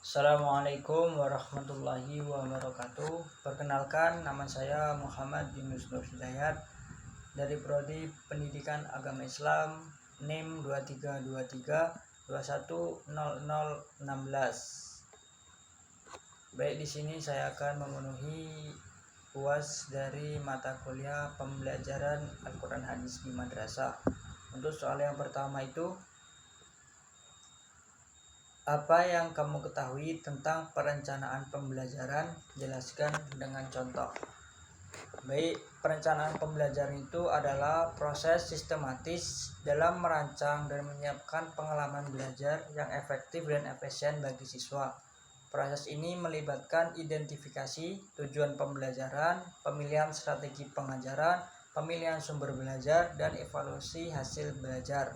Assalamualaikum warahmatullahi wabarakatuh. Perkenalkan, nama saya Muhammad Yunus Nur Hidayat dari Prodi Pendidikan Agama Islam, NIM 2323210016. Baik, di sini saya akan memenuhi UAS dari mata kuliah pembelajaran Al-Quran Hadis di Madrasah. Untuk soal yang pertama itu, apa yang kamu ketahui tentang perencanaan pembelajaran? Jelaskan dengan contoh. Baik, perencanaan pembelajaran itu adalah proses sistematis dalam merancang dan menyiapkan pengalaman belajar yang efektif dan efisien bagi siswa. Proses ini melibatkan identifikasi tujuan pembelajaran, pemilihan strategi pengajaran, pemilihan sumber belajar, dan evaluasi hasil belajar.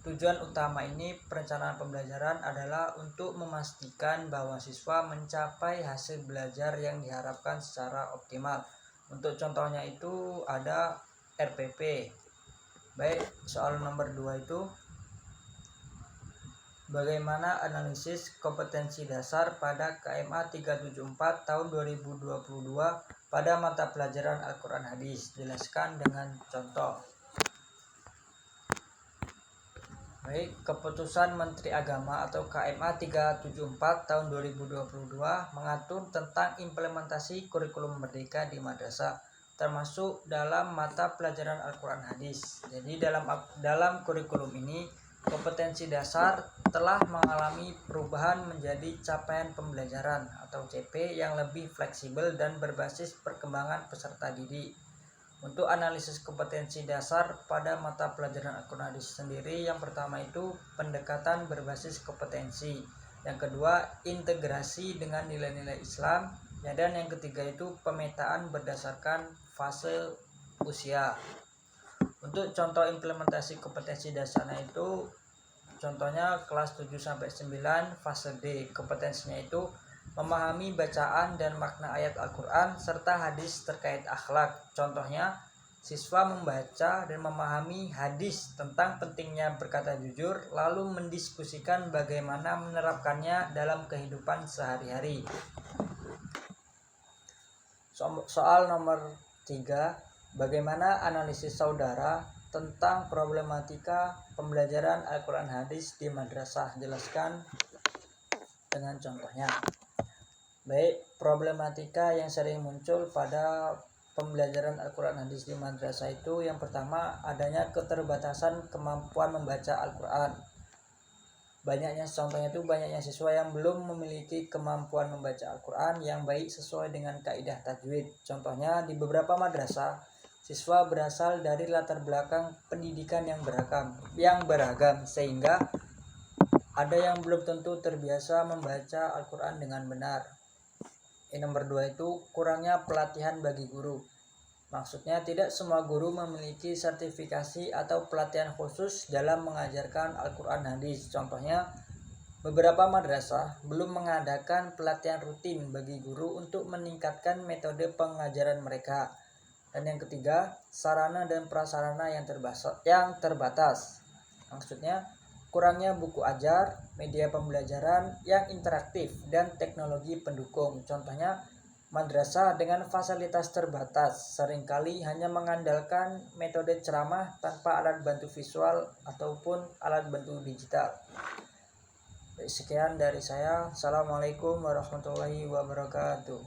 Tujuan utama ini perencanaan pembelajaran adalah untuk memastikan bahwa siswa mencapai hasil belajar yang diharapkan secara optimal. Untuk contohnya itu ada RPP. Baik, soal nomor 2 itu, bagaimana analisis kompetensi dasar pada KMA 374 tahun 2022 pada mata pelajaran Al-Quran Hadis? Jelaskan dengan contoh. Baik, keputusan Menteri Agama atau KMA 374 tahun 2022 mengatur tentang implementasi kurikulum merdeka di madrasah, termasuk dalam mata pelajaran Al-Quran Hadis. Jadi dalam kurikulum ini, kompetensi dasar telah mengalami perubahan menjadi capaian pembelajaran atau CP yang lebih fleksibel dan berbasis perkembangan peserta didik. Untuk analisis kompetensi dasar pada mata pelajaran Al-Quran Hadis sendiri, yang pertama itu pendekatan berbasis kompetensi, yang kedua integrasi dengan nilai-nilai Islam, dan yang ketiga itu pemetaan berdasarkan fase usia. Untuk contoh implementasi kompetensi dasarnya itu, contohnya kelas 7-9 fase D, kompetensinya itu memahami bacaan dan makna ayat Al-Quran serta hadis terkait akhlak. Contohnya, siswa membaca dan memahami hadis tentang pentingnya berkata jujur, lalu mendiskusikan bagaimana menerapkannya dalam kehidupan sehari-hari. Soal nomor 3, bagaimana analisis saudara tentang problematika pembelajaran Al-Quran Hadis di madrasah? Jelaskan dengan contohnya. Baik, problematika yang sering muncul pada pembelajaran Al-Quran Hadis di madrasah itu, yang pertama adanya keterbatasan kemampuan membaca Al-Quran. Banyaknya siswa yang belum memiliki kemampuan membaca Al-Quran yang baik sesuai dengan kaidah tajwid. Contohnya, di beberapa madrasah, siswa berasal dari latar belakang pendidikan yang beragam sehingga ada yang belum tentu terbiasa membaca Al-Quran dengan benar. Nomor 2 itu kurangnya pelatihan bagi guru. Maksudnya tidak semua guru memiliki sertifikasi atau pelatihan khusus dalam mengajarkan Al-Quran Hadis. Contohnya, beberapa madrasah belum mengadakan pelatihan rutin bagi guru untuk meningkatkan metode pengajaran mereka. Dan yang ketiga, sarana dan prasarana yang terbatas. Maksudnya, kurangnya buku ajar, media pembelajaran yang interaktif, dan teknologi pendukung. Contohnya, madrasah dengan fasilitas terbatas seringkali hanya mengandalkan metode ceramah tanpa alat bantu visual ataupun alat bantu digital. Sekian dari saya. Assalamualaikum warahmatullahi wabarakatuh.